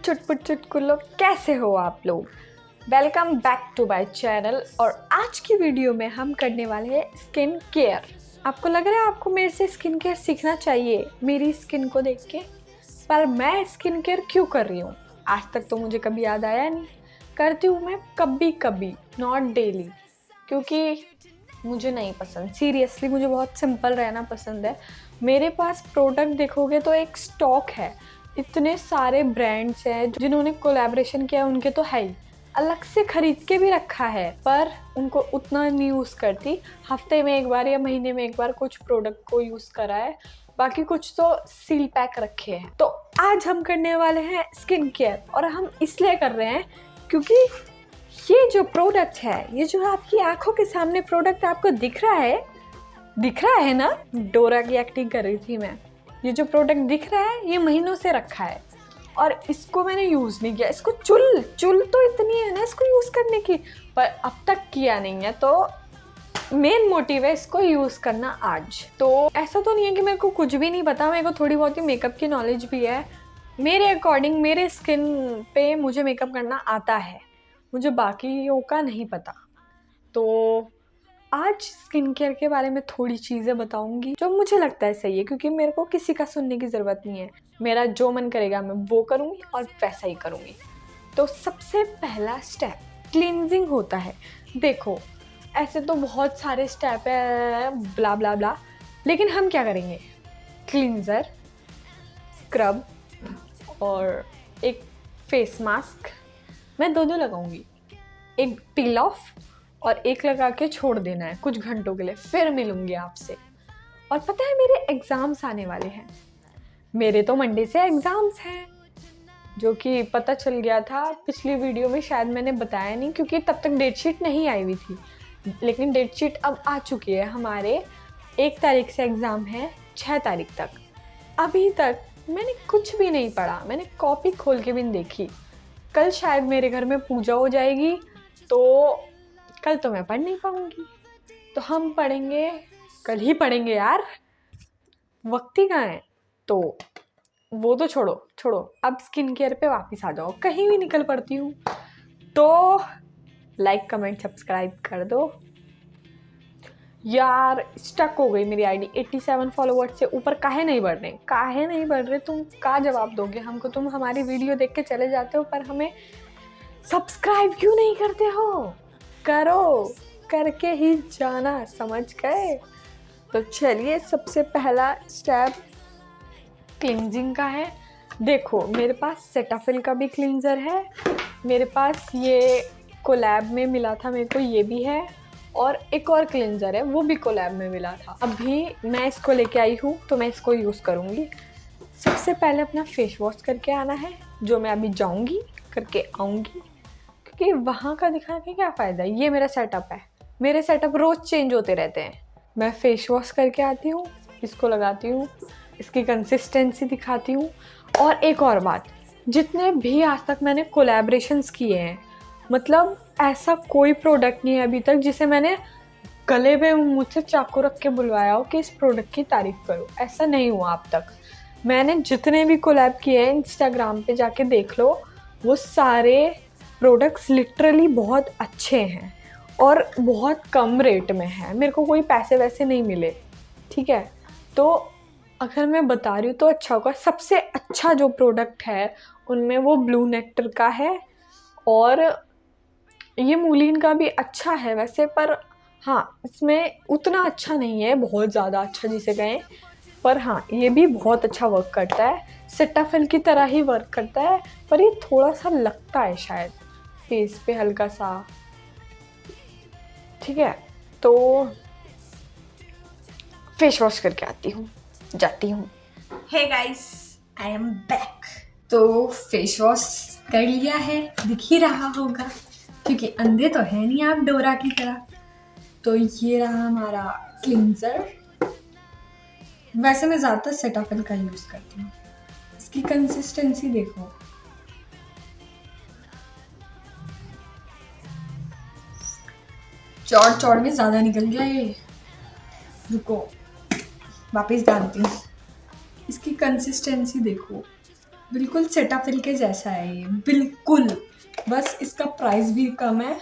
चुटपुट चुटकुलो, कैसे हो आप लोग। Welcome back to my channel. और आज की वीडियो में हम करने वाले हैं स्किन केयर। आपको लग रहा है आपको मेरे से स्किन केयर सीखना चाहिए मेरी स्किन को देख के, पर मैं स्किन केयर क्यों कर रही हूँ आज तक तो मुझे कभी याद आया नहीं। करती हूँ मैं कभी कभी, नॉट डेली, क्योंकि मुझे नहीं पसंद। सीरियसली मुझे बहुत सिंपल रहना पसंद है। मेरे पास प्रोडक्ट देखोगे तो एक स्टॉक है, इतने सारे ब्रांड्स हैं जिन्होंने कोलैबोरेशन किया है, उनके तो है ही, अलग से खरीद के भी रखा है, पर उनको उतना नहीं यूज़ करती। हफ्ते में एक बार या महीने में एक बार कुछ प्रोडक्ट को यूज़ करा है, बाकी कुछ तो सील पैक रखे हैं। तो आज हम करने वाले हैं स्किन केयर, और हम इसलिए कर रहे हैं क्योंकि ये जो प्रोडक्ट है, ये जो आपकी आंखों के सामने प्रोडक्ट आपको दिख रहा है ना, डोरा की एक्टिंग कर रही थी मैं। ये जो प्रोडक्ट दिख रहा है ये महीनों से रखा है और इसको मैंने यूज़ नहीं किया। इसको चुल तो इतनी है ना इसको यूज़ करने की, पर अब तक किया नहीं है। तो मेन मोटिव है इसको यूज़ करना आज। तो ऐसा तो नहीं है कि मेरे को कुछ भी नहीं पता, मेरे को थोड़ी बहुत ही मेकअप की नॉलेज भी है। मेरे अकॉर्डिंग मेरे स्किन पे मुझे मेकअप करना आता है, मुझे बाकियों का नहीं पता। तो आज स्किन केयर के बारे में थोड़ी चीज़ें बताऊंगी जो मुझे लगता है सही है, क्योंकि मेरे को किसी का सुनने की ज़रूरत नहीं है। मेरा जो मन करेगा मैं वो करूँगी और वैसा ही करूँगी। तो सबसे पहला स्टेप क्लींजिंग होता है। देखो, ऐसे तो बहुत सारे स्टेप है, ब्ला ब्ला ब्ला, लेकिन हम क्या करेंगे, क्लींजर, स्क्रब और एक फेस मास्क, मैं दो लगाऊंगी, एक पील ऑफ और एक लगा के छोड़ देना है कुछ घंटों के लिए, फिर मिलूंगी आपसे। और पता है मेरे एग्ज़ाम्स आने वाले हैं, मेरे तो मंडे से एग्ज़ाम्स हैं, जो कि पता चल गया था पिछली वीडियो में, शायद मैंने बताया नहीं क्योंकि तब तक डेट शीट नहीं आई हुई थी। लेकिन डेट शीट अब आ चुकी है। हमारे 1 तारीख से एग्ज़ाम है 6 तारीख तक। अभी तक मैंने कुछ भी नहीं पढ़ा, मैंने कॉपी खोल के भी नहीं देखी। कल शायद मेरे घर में पूजा हो जाएगी, तो कल तो मैं पढ़ नहीं पाऊंगी। तो हम पढ़ेंगे, कल ही पढ़ेंगे यार, वक्त ही कहाँ है। तो वो तो छोड़ो, अब स्किन केयर पे वापस आ जाओ। कहीं भी निकल पड़ती हूँ तो लाइक कमेंट सब्सक्राइब कर दो यार। स्टक हो गई मेरी आईडी, 87 फॉलोवर्स से ऊपर काहे नहीं बढ़ रहे। तुम का जवाब दोगे हमको? तुम हमारी वीडियो देख के चले जाते हो, पर हमें सब्सक्राइब क्यों नहीं करते हो? करो, करके ही जाना, समझ गए? तो चलिए, सबसे पहला स्टेप क्लींजिंग का है। देखो, मेरे पास सेटाफिल का भी क्लींजर है, मेरे पास ये कोलैब में मिला था मेरे को, ये भी है, और एक और क्लींजर है वो भी कोलैब में मिला था। अभी मैं इसको लेके आई हूँ तो मैं इसको यूज़ करूँगी। सबसे पहले अपना फेस वॉश करके आना है, जो मैं अभी जाऊँगी करके आऊँगी, क्योंकि वहाँ का दिखा के क्या फ़ायदा। ये मेरा सेटअप है, मेरे सेटअप रोज़ चेंज होते रहते हैं। मैं फेस वॉश करके आती हूँ, इसको लगाती हूँ, इसकी कंसिस्टेंसी दिखाती हूँ। और एक और बात, जितने भी आज तक मैंने कोलैबोरेशंस किए हैं, मतलब ऐसा कोई प्रोडक्ट नहीं है अभी तक जिसे मैंने गले पे मुझसे चाकू रख के बुलवाया हो कि इस प्रोडक्ट की तारीफ़ करो, ऐसा नहीं हुआ अब तक। मैंने जितने भी कोलैब किए हैं, इंस्टाग्राम पे जाके देख लो, वो सारे प्रोडक्ट्स लिटरली बहुत अच्छे हैं और बहुत कम रेट में है। मेरे को कोई पैसे वैसे नहीं मिले, ठीक है? तो अगर मैं बता रही हूँ तो अच्छा होगा। सबसे अच्छा जो प्रोडक्ट है उनमें वो ब्लू नेक्टर का है, और ये मूलिन का भी अच्छा है वैसे, पर हाँ इसमें उतना अच्छा नहीं है, बहुत ज़्यादा अच्छा जिसे कहें। पर हाँ, ये भी बहुत अच्छा वर्क करता है, सेटाफिल की तरह ही वर्क करता है, पर ये थोड़ा सा लगता है शायद फेस पे हल्का सा, ठीक है? तो फेस वॉश करके आती हूँ, जाती हूँ। Hey guys, I am back. तो फेस वॉश कर लिया है, दिख ही रहा होगा क्योंकि अंधे तो है नहीं आप डोरा की तरह। तो ये रहा हमारा क्लींजर। वैसे मैं ज़्यादातर सेटाफिल का यूज़ करती हूँ। इसकी कंसिस्टेंसी देखो, चौड़ में ज़्यादा निकल गया ये, रुको वापस डालती हूँ। इसकी कंसिस्टेंसी देखो, बिल्कुल सेटाफिल के जैसा है ये, बिल्कुल। बस इसका प्राइस भी कम है।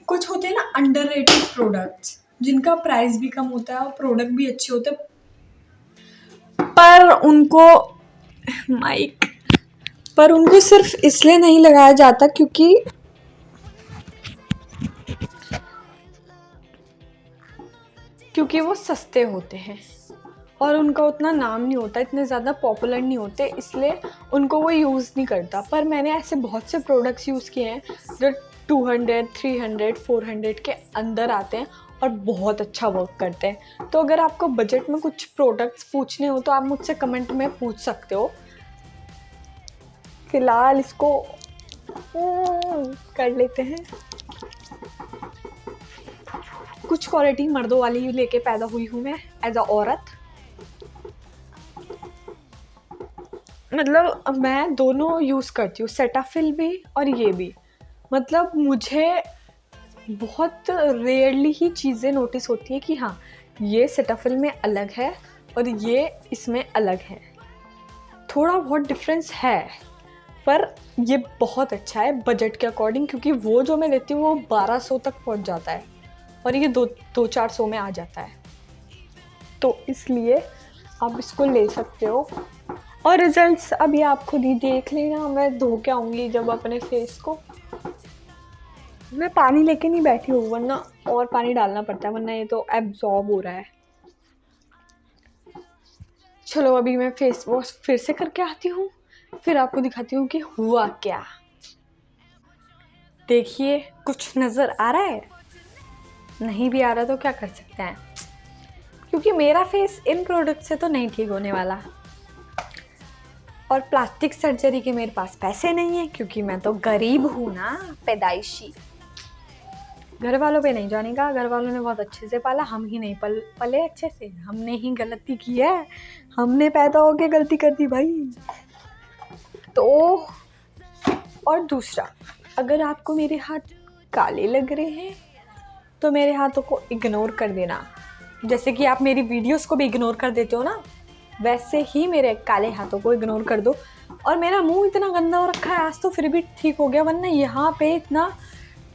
कुछ होते हैं ना अंडररेटेड प्रोडक्ट्स, जिनका प्राइस भी कम होता है और प्रोडक्ट भी अच्छे होते हैं, पर उनको माइक पर उनको सिर्फ इसलिए नहीं लगाया जाता क्योंकि वो सस्ते होते हैं और उनका उतना नाम नहीं होता, इतने ज़्यादा पॉपुलर नहीं होते, इसलिए उनको वो यूज़ नहीं करता। पर मैंने ऐसे बहुत से प्रोडक्ट्स यूज़ किए हैं जो 200, 300, 400 के अंदर आते हैं और बहुत अच्छा वर्क करते हैं। तो अगर आपको बजट में कुछ प्रोडक्ट्स पूछने हो तो आप मुझसे कमेंट में पूछ सकते हो। फिलहाल इसको कर लेते हैं। कुछ क्वालिटी मर्दों वाली लेके पैदा हुई हूँ मैं एज अ औरत। मतलब मैं दोनों यूज़ करती हूँ, सेटाफिल भी और ये भी। मतलब मुझे बहुत रेयरली ही चीज़ें नोटिस होती है कि हाँ ये सेटाफिल में अलग है और ये इसमें अलग है। थोड़ा बहुत डिफरेंस है पर ये बहुत अच्छा है बजट के अकॉर्डिंग, क्योंकि वो जो मैं लेती हूँ वो 1200 तक पहुँच जाता है और ये 200-400 में आ जाता है। तो इसलिए आप इसको ले सकते हो और रिजल्ट्स अभी आप खुद ही देख लेना। मैं धो के आऊँगी जब अपने फेस को। मैं पानी लेके नहीं बैठी हूँ वरना और पानी डालना पड़ता है, वरना ये तो एब्जॉर्ब हो रहा है। चलो अभी मैं फेस वॉश फिर से करके आती हूँ, फिर आपको दिखाती हूँ कि हुआ क्या। देखिए कुछ नज़र आ रहा है? नहीं भी आ रहा तो क्या कर सकते हैं, क्योंकि मेरा फेस इन प्रोडक्ट से तो नहीं ठीक होने वाला। और प्लास्टिक सर्जरी के मेरे पास पैसे नहीं है, क्योंकि मैं तो गरीब हूँ ना, पैदाइशी। घर वालों पे नहीं जानेगा, घर वालों ने बहुत अच्छे से पाला, हम ही नहीं पले अच्छे से, हमने ही गलती की है, हमने पैदा होके गलती कर दी भाई। तो और दूसरा, अगर आपको मेरे हाथ काले लग रहे हैं तो मेरे हाथों को इग्नोर कर देना। जैसे कि आप मेरी वीडियोस को भी इग्नोर कर देते हो ना, वैसे ही मेरे काले हाथों को इग्नोर कर दो। और मेरा मुंह इतना गंदा हो रखा है, आज तो फिर भी ठीक हो गया, वरना यहाँ पे इतना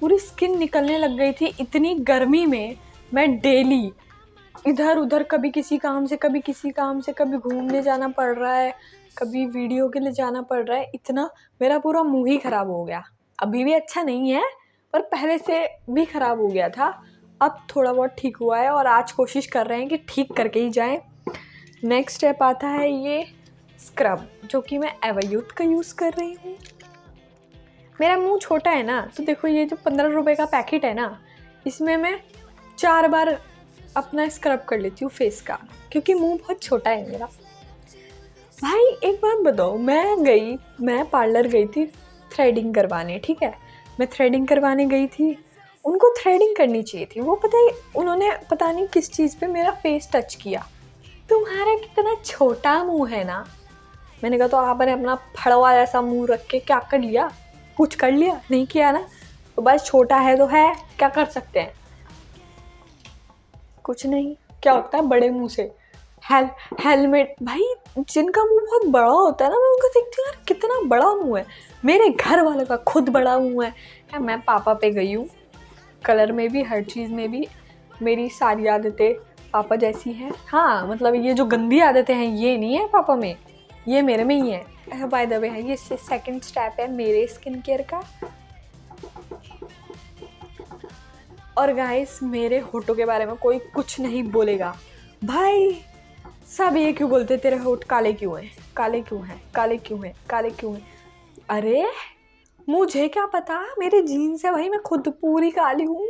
पूरी स्किन निकलने लग गई थी। इतनी गर्मी में मैं डेली इधर उधर, कभी किसी काम से कभी किसी काम से, कभी घूमने जाना पड़ रहा है, कभी वीडियो के लिए जाना पड़ रहा है, इतना मेरा पूरा मुंह ही ख़राब हो गया। अभी भी अच्छा नहीं है पर पहले से भी ख़राब हो गया था, अब थोड़ा बहुत ठीक हुआ है और आज कोशिश कर रहे हैं कि ठीक करके ही जाएं। नेक्स्ट स्टेप आता है ये स्क्रब, जो कि मैं एवरयूथ का यूज़ कर रही हूँ। मेरा मुंह छोटा है ना, तो देखो ये जो 15 रुपए का पैकेट है ना, इसमें मैं 4 बार अपना स्क्रब कर लेती हूँ फेस का, क्योंकि मुंह बहुत छोटा है मेरा। भाई एक बात बताओ, मैं पार्लर गई थी थ्रेडिंग करवाने, ठीक है, मैं थ्रेडिंग करवाने गई थी, उनको थ्रेडिंग करनी चाहिए थी, वो पता है उन्होंने पता नहीं किस चीज़ पे मेरा फेस टच किया। तुम्हारा कितना छोटा मुंह है ना। मैंने कहा तो आपने अपना फड़वा जैसा मुंह रख के क्या कर लिया? कुछ कर लिया? नहीं किया ना, तो बस छोटा है तो है, क्या कर सकते हैं? कुछ नहीं। क्या होता है बड़े मुंह से? हेलमेट। भाई जिनका मुंह बहुत बड़ा होता है ना, मैं उनको देखती हूँ यार कितना बड़ा मुंह है। मेरे घर वालों का खुद बड़ा मुंह है। यार मैं पापा पे गई हूँ, कलर में भी हर चीज़ में भी मेरी सारी आदतें पापा जैसी हैं। हाँ मतलब ये जो गंदी आदतें हैं ये नहीं है पापा में, ये मेरे में ही है। बाय द वे है ये सेकंड स्टेप है मेरे स्किन केयर का। और गाइस मेरे होठों के बारे में कोई कुछ नहीं बोलेगा। भाई सब ये क्यों बोलते तेरे होठ काले क्यों हैं, काले क्यों हैं, काले क्यों हैं, काले क्यों हैं? अरे मुझे क्या पता, मेरे जीन्स है भाई, मैं खुद पूरी काली हूँ,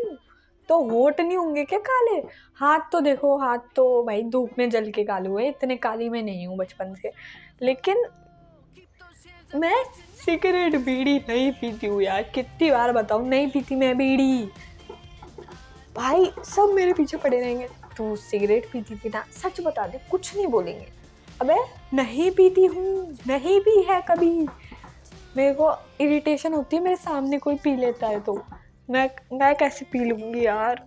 तो होठ नहीं होंगे क्या काले? हाथ तो देखो, हाथ तो भाई धूप में जल के काले हुए, इतने काली मैं नहीं हूँ बचपन से। लेकिन मैं सिगरेट बीड़ी नहीं पीती हूँ यार, कितनी बार बताऊँ, नहीं पीती मैं बीड़ी। भाई सब मेरे पीछे पड़े रहेंगे, तू सिगरेट पीती थी ना, सच बता दे, कुछ नहीं बोलेंगे। अबे नहीं पीती हूँ, नहीं पी है कभी। मेरे को इरिटेशन होती है मेरे सामने कोई पी लेता है तो मैं कैसे पी लूँगी यार।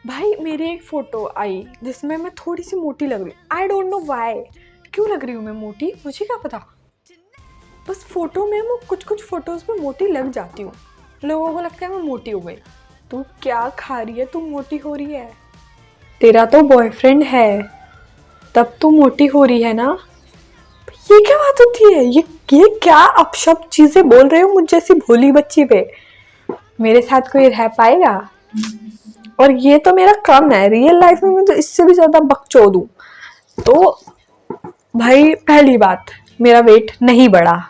भाई मेरी एक फ़ोटो आई जिसमें मैं थोड़ी सी मोटी लग रही हूँ, आई डोंट नो वाई। क्यों लग रही हूँ मैं मोटी, मुझे क्या पता। बस फोटो में वो कुछ फोटोज में मोटी लग जाती हूँ, लोगों को लगता है मैं मोटी हो गई। तू क्या खा रही है, तू मोटी हो रही है? तेरा तो बॉयफ्रेंड है तब तू मोटी हो रही है ना? ये क्या बात होती है? ये क्या अपशब्द चीजें बोल रहे हो मुझ जैसी भोली बच्ची पे? मेरे साथ कोई रह पाएगा? और ये तो मेरा कम है, रियल लाइफ में मैं तो इससे भी ज्यादा बकचोद हूँ। तो भाई पहली बात, मेरा वेट नहीं बढ़ा।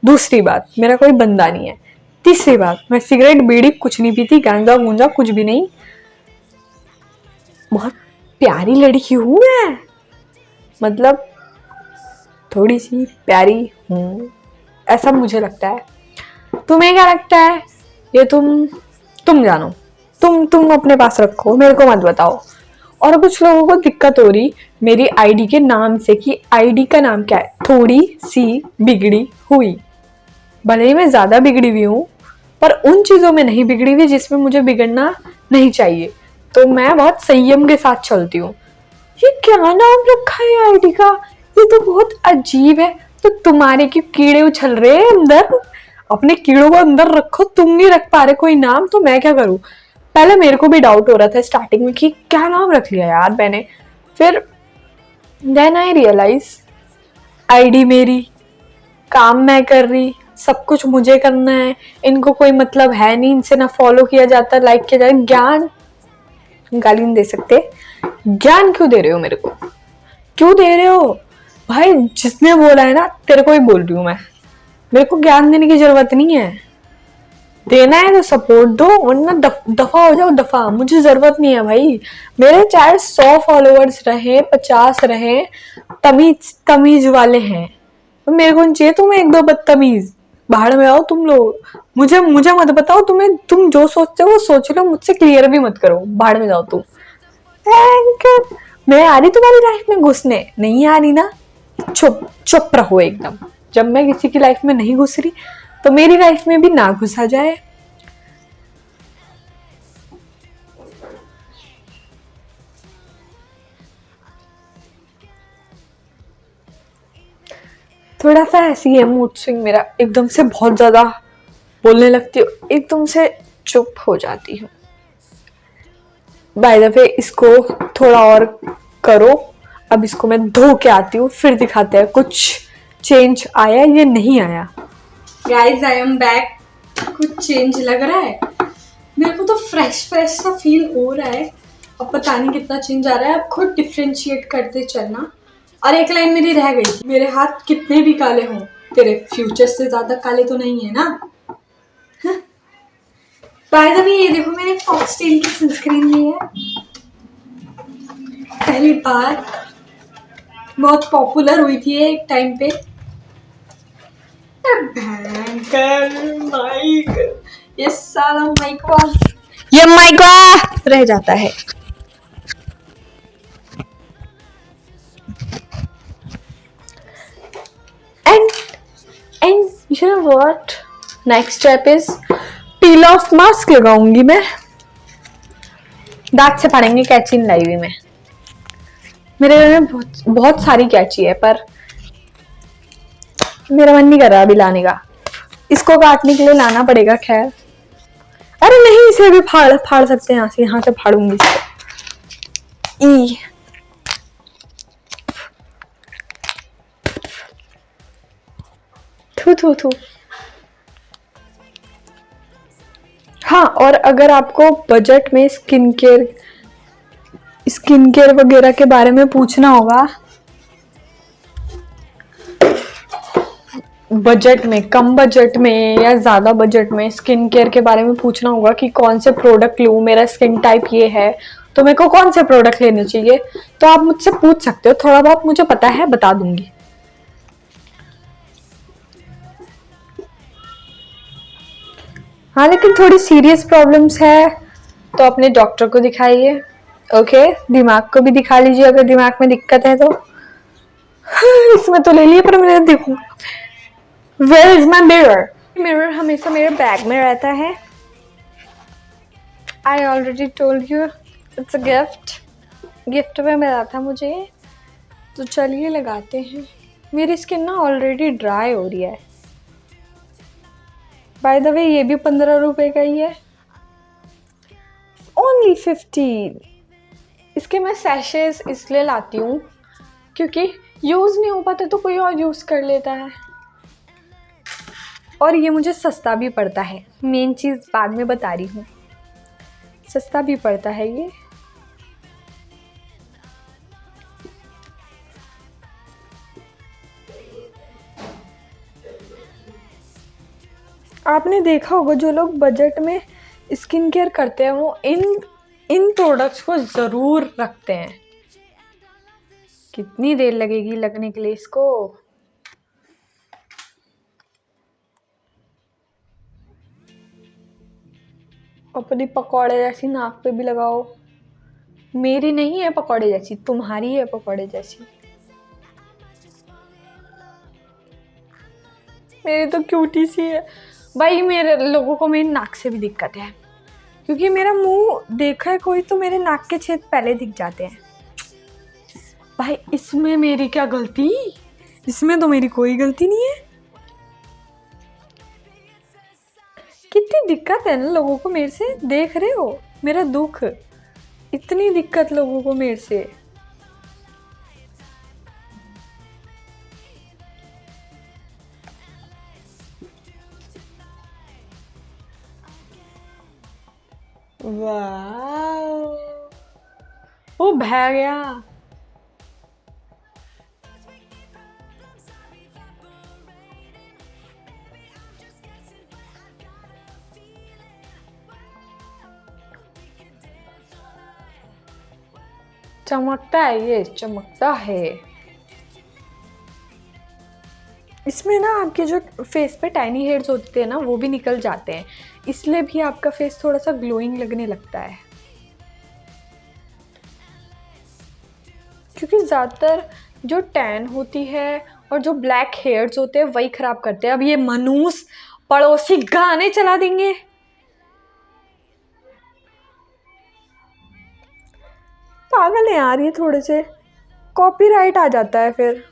दूसरी बात, मेरा कोई बंदा नहीं है। तीसरी बात, मैं सिगरेट बीड़ी कुछ नहीं पीती, गांजा गुंजा कुछ भी नहीं। बहुत प्यारी लड़की हूँ मैं, मतलब थोड़ी सी प्यारी हूँ, ऐसा मुझे लगता है। तुम्हें क्या लगता है ये तुम जानो, तुम अपने पास रखो, मेरे को मत बताओ। और कुछ लोगों को दिक्कत हो रही मेरी आईडी के नाम से कि आईडी का नाम क्या है, थोड़ी सी बिगड़ी हुई। भले ही मैं ज्यादा बिगड़ी हुई हूँ, पर उन चीजों में नहीं बिगड़ी हुई जिसमें मुझे बिगड़ना नहीं चाहिए। तो मैं बहुत संयम के साथ चलती हूँ। ये क्या नाम रखा है आईडी का, ये तो बहुत अजीब है। तो तुम्हारे क्यों कीड़े उछल रहे हैं अंदर? अपने कीड़ों को अंदर रखो, तुम नहीं रख पा रहे कोई नाम, तो मैं क्या करूं? पहले मेरे को भी डाउट हो रहा था स्टार्टिंग में कि क्या नाम रख लिया यार मैंने। फिर देन आई रियलाइज आईडी मेरी, काम मैं कर रही, सब कुछ मुझे करना है, इनको कोई मतलब है नहीं, इनसे ना फॉलो किया जाता, लाइक किया जाता। ज्ञान, गाली नहीं दे सकते, ज्ञान क्यों दे रहे हो मेरे को? क्यों दे रहे हो भाई? जिसने बोला है ना, तेरे को ही बोल रही हूँ मैं, मेरे को ज्ञान देने की जरूरत नहीं है। देना है तो सपोर्ट दो, वरना दफा हो जाओ, दफा। मुझे जरूरत नहीं है भाई। मेरे चाहे 100 फॉलोअर्स रहे, 50 रहे, तमीज वाले हैं, तो मेरे को नहीं चाहिए तुम्हें एक दो बदतमीज। बाहर में आओ तुम लोग, मुझे मत बताओ। तुम जो सोचते हो वो सोच लो, मुझसे क्लियर भी मत करो। बाहर में जाओ तुम। मैं आ रही तुम्हारी लाइफ में घुसने? नहीं आ रही ना, चुप चुप रहो एकदम। जब मैं किसी की लाइफ में नहीं घुस रही तो मेरी लाइफ में भी ना घुसा जाए। थोड़ा सा ऐसी है मूड स्विंग मेरा, एकदम से बहुत ज्यादा बोलने लगती हूँ, एकदम से चुप हो जाती हूँ। बाय द वे इसको थोड़ा और करो, अब इसको मैं धो के आती हूँ, फिर दिखाते हैं कुछ चेंज आया या नहीं आया। Guys I am back. कुछ चेंज लग रहा है मेरे को, तो फ्रेश सा फील हो रहा है। अब पता नहीं कितना चेंज आ रहा है, अब खुद डिफ्रेंशिएट करते चलना। और एक लाइन मेरी रह गई थी, मेरे हाथ कितने भी काले हों, तेरे फ्यूचर से ज्यादा काले तो नहीं है ना? बाय द वे ये देखो, मैंने फॉक्सटेल की सनस्क्रीन ली है, पहली बार। बहुत पॉपुलर हुई थी एक टाइम पे। भयंकर माइक, ये साला माइकवा, ये माइकवा रह जाता है। And you know what, next step is peel of mask लगाऊंगी मैं। दांत से फाड़ेंगे कैंची लाई हुई मैं। मेरे घर में बहुत सारी कैंची है, पर मेरा मन नहीं कर रहा अभी लाने का। इसको काटने के लिए लाना पड़ेगा। खैर, अरे नहीं, इसे भी फाड़ सकते हैं, यहाँ से फाड़ूंगी इसको। ई थू। हाँ, और अगर आपको बजट में स्किन केयर वगैरह के बारे में पूछना होगा, बजट में, कम बजट में या ज्यादा बजट में स्किन केयर के बारे में पूछना होगा कि कौन से प्रोडक्ट लूं, मेरा स्किन टाइप ये है तो मेरे को कौन से प्रोडक्ट लेने चाहिए, तो आप मुझसे पूछ सकते हो। थोड़ा बहुत मुझे पता है, बता दूंगी। हाँ, लेकिन थोड़ी सीरियस प्रॉब्लम्स है तो अपने डॉक्टर को दिखाइए। ओके, दिमाग को भी दिखा लीजिए अगर दिमाग में दिक्कत है तो। इसमें तो ले लिया, पर मैं देखूं। Where is my mirror? Mirror हमेशा मेरे बैग में रहता है। I already told you it's a gift में मिला था मुझे। तो चलिए लगाते हैं। मेरी स्किन ना ऑलरेडी ड्राई हो रही है। बाय द वे ये भी 15 रुपए का ही है, ओनली 15। इसके मैं सैशेस इसलिए लाती हूँ क्योंकि यूज़ नहीं हो पाता तो कोई और यूज़ कर लेता है, और ये मुझे सस्ता भी पड़ता है। मेन चीज़ बाद में बता रही हूँ, सस्ता भी पड़ता है ये। आपने देखा होगा जो लोग बजट में स्किन केयर करते हैं वो इन प्रोडक्ट्स को ज़रूर रखते हैं। कितनी देर लगेगी लगने के लिए इसको? अपनी पकौड़े जैसी नाक पे भी लगाओ। मेरी नहीं है पकौड़े जैसी, तुम्हारी है पकौड़े जैसी। मेरी तो क्यूटी सी है भाई। मेरे लोगों को मेरी नाक से भी दिक्कत है क्योंकि मेरा मुंह देखा है कोई तो मेरे नाक के छेद पहले दिख जाते हैं। भाई इसमें मेरी क्या गलती? इसमें तो मेरी कोई गलती नहीं है। कितनी दिक्कत है ना लोगों को मेरे से, देख रहे हो मेरा दुख? इतनी दिक्कत लोगों को मेरे से। वाह, वो बह गया। चमकता है, ये चमकता है। इसमें ना आपके जो फेस पे टाइनी हेयर्स होते हैं ना वो भी निकल जाते हैं, इसलिए भी आपका फेस थोड़ा सा ग्लोइंग लगने लगता है। क्योंकि ज़्यादातर जो टैन होती है और जो ब्लैक हेयर्स होते हैं वही खराब करते हैं। अब ये मनूस पड़ोसी गाने चला देंगे। पागल है यार ये, थोड़े से कॉपीराइट आ जाता है फिर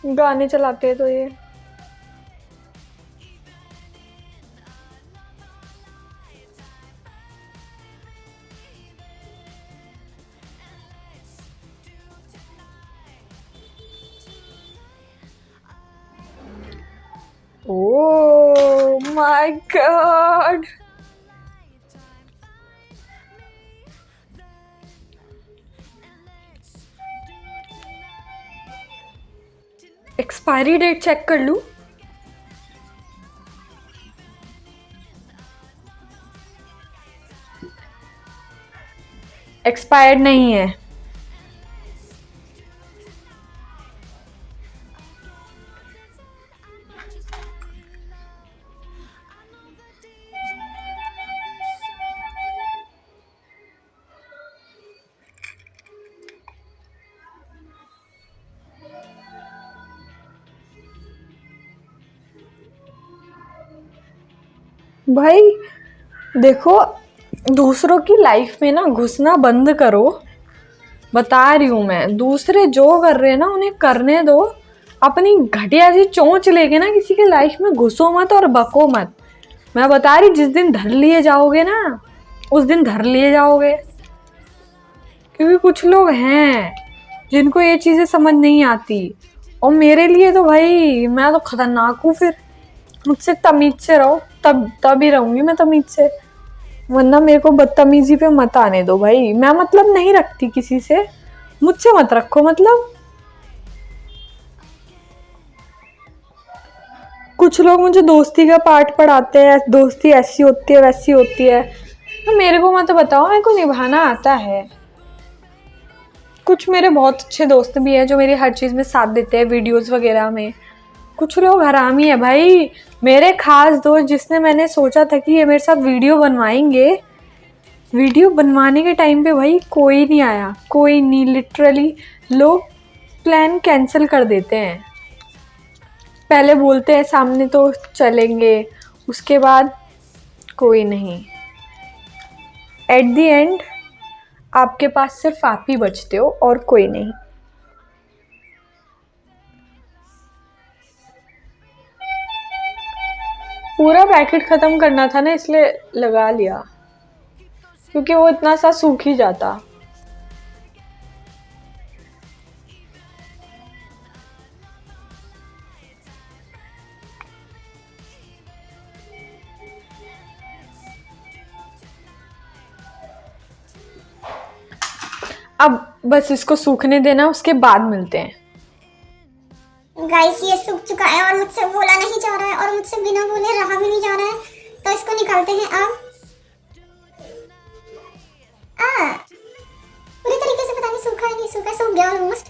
गाने चलाते हैं तो ये। Oh my god, expiry date check कर लूं? एक्सपायर्ड नहीं है। भाई देखो, दूसरों की लाइफ में ना घुसना बंद करो। बता रही हूँ मैं, दूसरे जो कर रहे हैं ना उन्हें करने दो। अपनी घटिया सी चोंच लेके ना किसी के लाइफ में घुसो मत और बको मत। मैं बता रही, जिस दिन धर लिए जाओगे ना उस दिन धर लिए जाओगे। क्योंकि कुछ लोग हैं जिनको ये चीज़ें समझ नहीं आती, और मेरे लिए तो भाई मैं तो खतरनाक हूँ। फिर मुझसे तमीज से रहो, तभी रहूंगी मैं तमीज से, वरना मेरे को बदतमीजी पे मत आने दो भाई। मैं मतलब नहीं रखती किसी से, मुझसे मत रखो मतलब। कुछ लोग मुझे दोस्ती का पाठ पढ़ाते हैं, दोस्ती ऐसी होती है वैसी होती है। तो मेरे को मत बताओ, मेरे को निभाना आता है। कुछ मेरे बहुत अच्छे दोस्त भी हैं जो मेरी हर चीज़ में साथ देते हैं, वीडियोस वगैरह में। कुछ लोग हरामी है भाई। मेरे खास दोस्त जिसने मैंने सोचा था कि ये मेरे साथ वीडियो बनवाएंगे, वीडियो बनवाने के टाइम पे भाई कोई नहीं आया, कोई नहीं। लिटरली लोग प्लान कैंसिल कर देते हैं। पहले बोलते हैं सामने तो चलेंगे, उसके बाद कोई नहीं। एट द एंड आपके पास सिर्फ आप ही बचते हो और कोई नहीं। पूरा पैकेट ख़त्म करना था ना, इसलिए लगा लिया, क्योंकि वो इतना सा सूख ही जाता। अब बस इसको सूखने देना, उसके बाद मिलते हैं। गाइस ये सूख चुका है और मुझसे बोला नहीं जा रहा है और मुझसे बिना बोले रहा भी नहीं जा रहा है, तो इसको निकालते हैं अब। पूरी तरीके से पता नहीं सूखा है नहीं सूखा, सूख गया ऑलमोस्ट।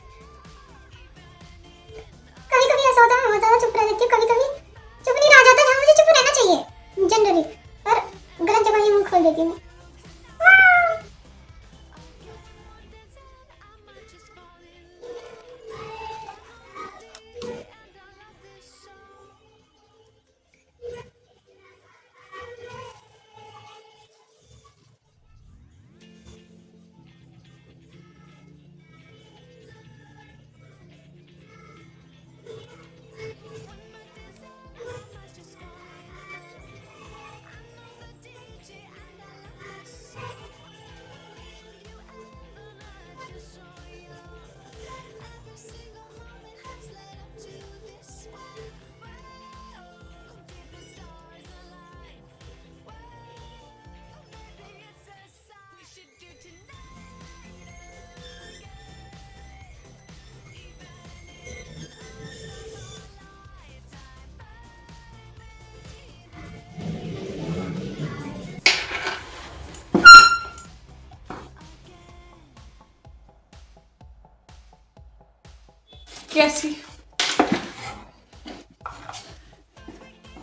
कभी कभी ऐसा होता है, मैं बहुत ज्यादा चुप रह लेती हूँ, कभी कभी चुप नहीं रह जाता, जहाँ मुझे चुप रहना चाहिए जनरली, पर गलत जगह ही मुंह खोल देती हूँ।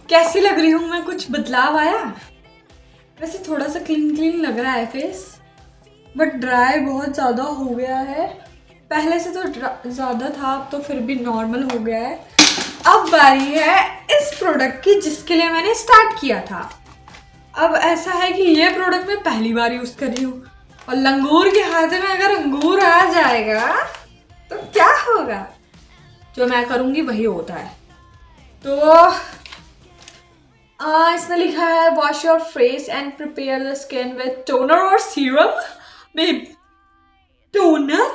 कैसी लग रही हूँ मैं? कुछ बदलाव आया? वैसे थोड़ा सा क्लीन क्लीन लग रहा है फेस, बट ड्राई बहुत ज़्यादा हो गया है। पहले से तो ज़्यादा था, अब तो फिर भी नॉर्मल हो गया है। अब बारी है इस प्रोडक्ट की जिसके लिए मैंने स्टार्ट किया था। अब ऐसा है कि ये प्रोडक्ट मैं पहली बार यूज़ कर रही हूँ, और लंगूर के हाथ में अगर अंगूर आ जाएगा तो क्या होगा? जो मैं करूँगी वही होता है। तो इसमें लिखा है wash your face and prepare the skin with toner और सीरम। में टोनर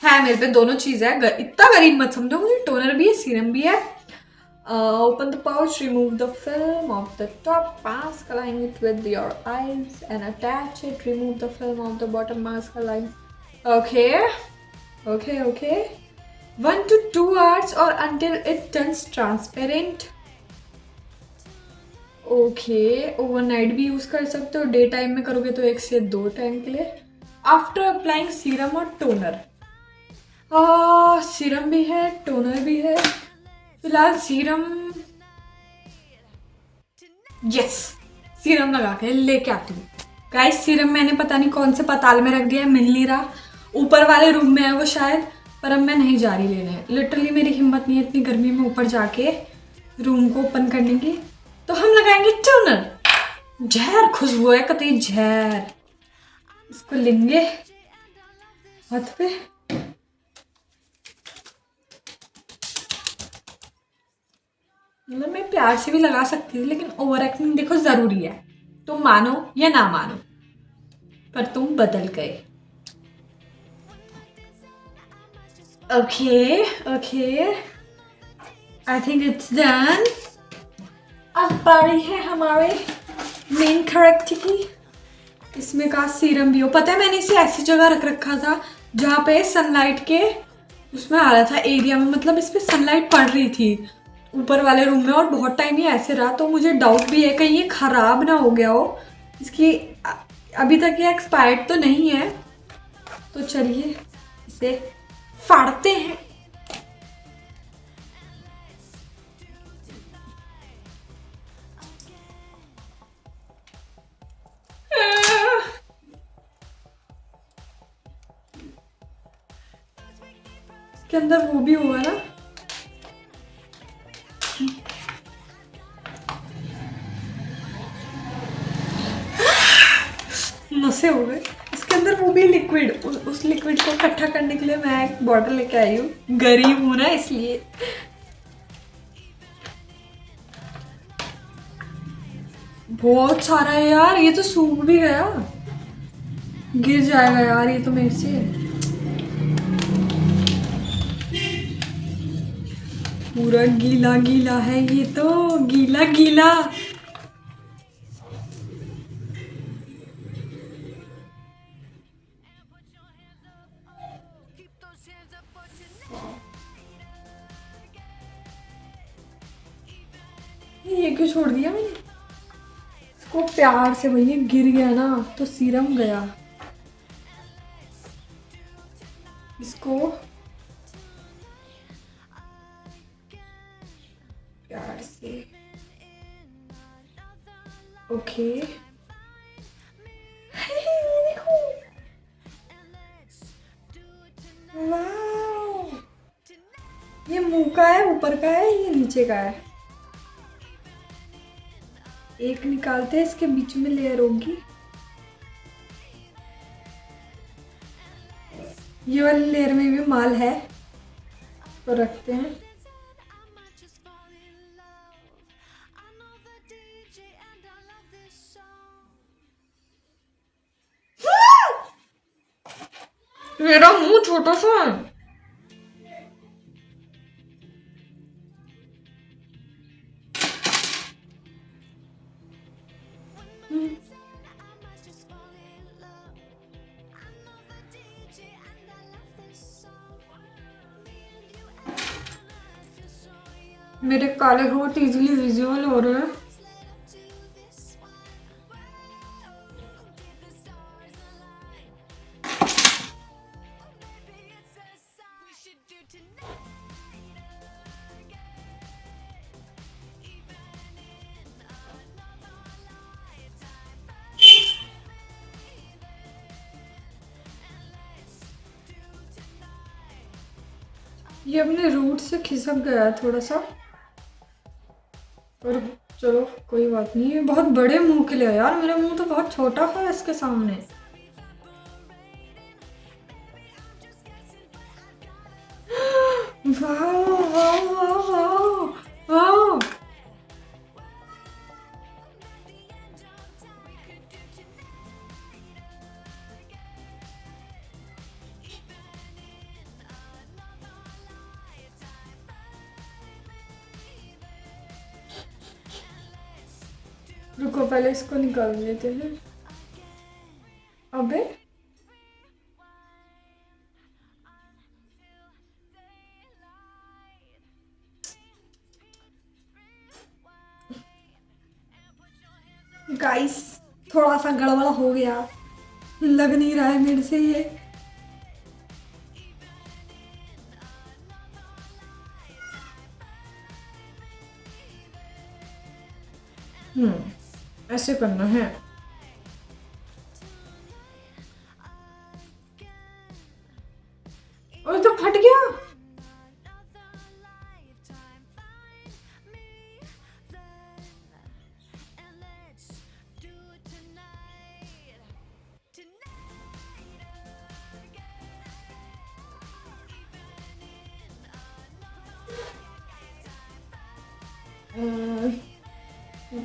है मेरे पे, दोनों चीज़ है, इतना गरीब मत समझो मुझे। टोनर भी है, सीरम भी है। Open the pouch, remove the film of the top mask, align it with your eyes and attach it, remove the film of the bottom mask, align. Okay okay okay 1 to 2 hours or until it turns transparent। Okay overnight भी use कर सकते हो, day time में करोगे तो 1 से 2 time के लिए। आफ्टर अप्लाइंग सीरम और टोनर, सीरम भी है टोनर भी है। फिलहाल सीरम, यस सीरम लगा के लेके आती हूँ। गाइस सीरम मैंने पता नहीं कौन से पताल में रख दिया है, मिल नहीं रहा। ऊपर वाले रूम में है वो शायद, पर अब मैं नहीं जा रही लेने। लिटरली मेरी हिम्मत नहीं है इतनी गर्मी में ऊपर जाके रूम को ओपन करने की। तो हम लगाएंगे टोनर। जहर खुशबू है, कतई जहर। इसको लेंगे हाथ पे। मतलब मैं प्यार से भी लगा सकती थी, लेकिन ओवर एक्टिंग देखो जरूरी है। तुम मानो या ना मानो, पर तुम बदल गए। Okay okay I think it's done. अब बारी है हमारे मेन करेक्टर की। इसमें का सीरम भी हो, पता है मैंने इसे ऐसी जगह रख रखा था जहाँ पे सनलाइट के उसमें आ रहा था एरिया में, मतलब इस पे सनलाइट पड़ रही थी ऊपर वाले रूम में, और बहुत टाइम ये ऐसे रहा। तो मुझे डाउट भी है कहीं ये ख़राब ना हो गया हो। इसकी अभी तक ये एक्सपायर्ड तो नहीं है। तो चलिए इसे फाड़ते हैं। इसके अंदर वो भी होगा ना, नशे हो गए। इसके अंदर वो भी लिक्विड, उस लिक्विड को इकट्ठा करने के लिए मैं एक बॉटल लेके आई हूँ, गरीब हूँ ना इसलिए। बहुत सारा है यार, ये तो सूख भी गया, गिर जाएगा यार ये तो मेरे से। पूरा गीला गीला है ये तो, गीला गीला। ये क्यों छोड़ दिया मैंने इसको? प्यार से भैया, गिर गया ना तो सीरम गया। इसको प्यार से, ओके। देखो, वाव, ये मुंह का है, ऊपर का है, ये नीचे का है। एक निकालते हैं, इसके बीच में लेयर होगी। ये वाली लेयर में भी माल है, तो रखते हैं। मेरा मुंह छोटा सा है। मेरे काले होठ इजीली विजुअल हो रहे हैं। ये अपने रूट से खिसक गया थोड़ा सा, और चलो कोई बात नहीं। ये बहुत बड़े मुंह के लिए है यार, मेरा मुंह तो बहुत छोटा है इसके सामने। वाह वाह वाह वाह वाह। रुको, पहले इसको निकाल लेते हैं। अबे गाइस, थोड़ा सा गड़बड़ हो गया, लग नहीं रहा है मेरे से ये। ऐसे करना है। और तो फट गया।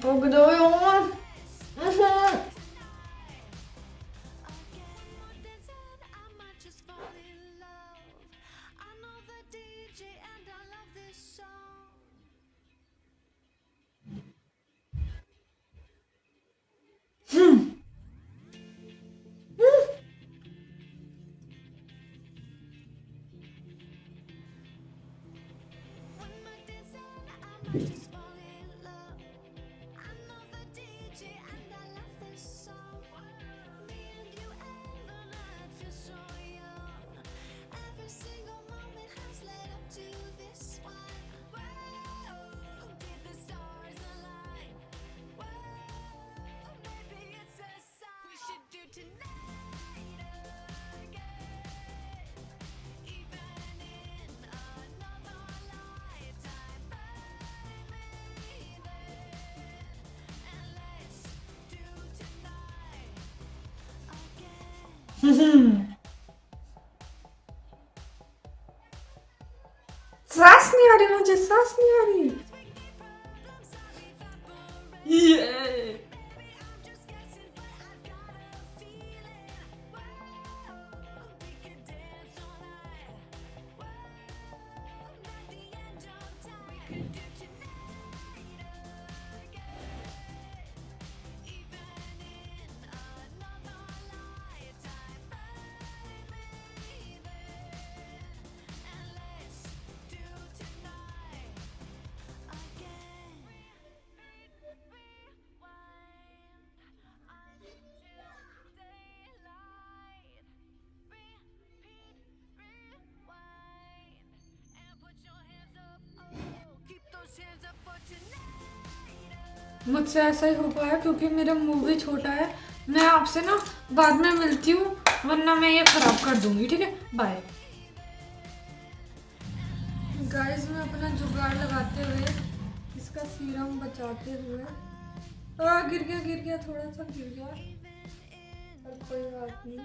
रुक जाओ यार। सांस नहीं आ रही, मुझे सांस नहीं आ रही। ये मुझसे ऐसा ही हो पाया क्योंकि मेरा मुंह भी छोटा है। मैं आपसे ना बाद में मिलती हूँ, वरना मैं ये खराब कर दूंगी। ठीक है, बाय गाइस। मैं अपना जुगाड़ लगाते हुए, इसका सीरम बचाते हुए, गिर गया, थोड़ा सा गिर गया, पर कोई बात नहीं,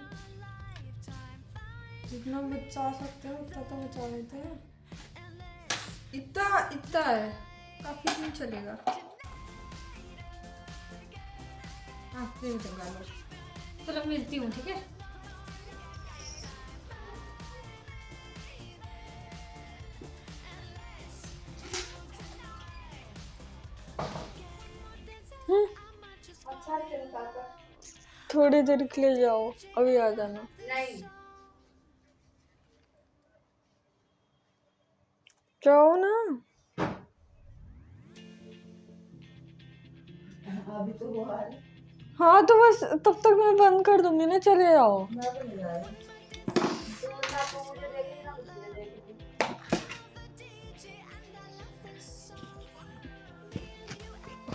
जितना बचा सकते हैं उतना तो बचा लेते हैं। इतना इतना है, काफी दिन चलेगा। हाँ चंगा लो, चलो मिलती हूँ। ठीक है, थोड़ी देर के लिए जाओ, अभी आ जाना। नहीं जाओ ना। अभी तो वो आ रही। हाँ तो बस तब तक मैं बंद कर दूंगी ना, चले जाओ। मैं तो नहीं जा रही। तो ना तो मुझे देखेगी ना मुझे देखेगी।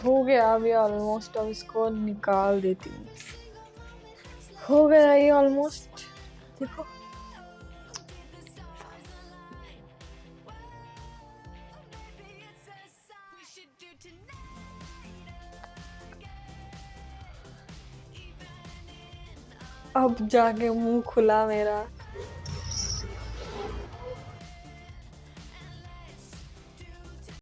हो गया अभी ऑलमोस्ट, अब इसको निकाल देती हूँ। हो गया ये ऑलमोस्ट, देखो। अब जाके मुंह खुला मेरा।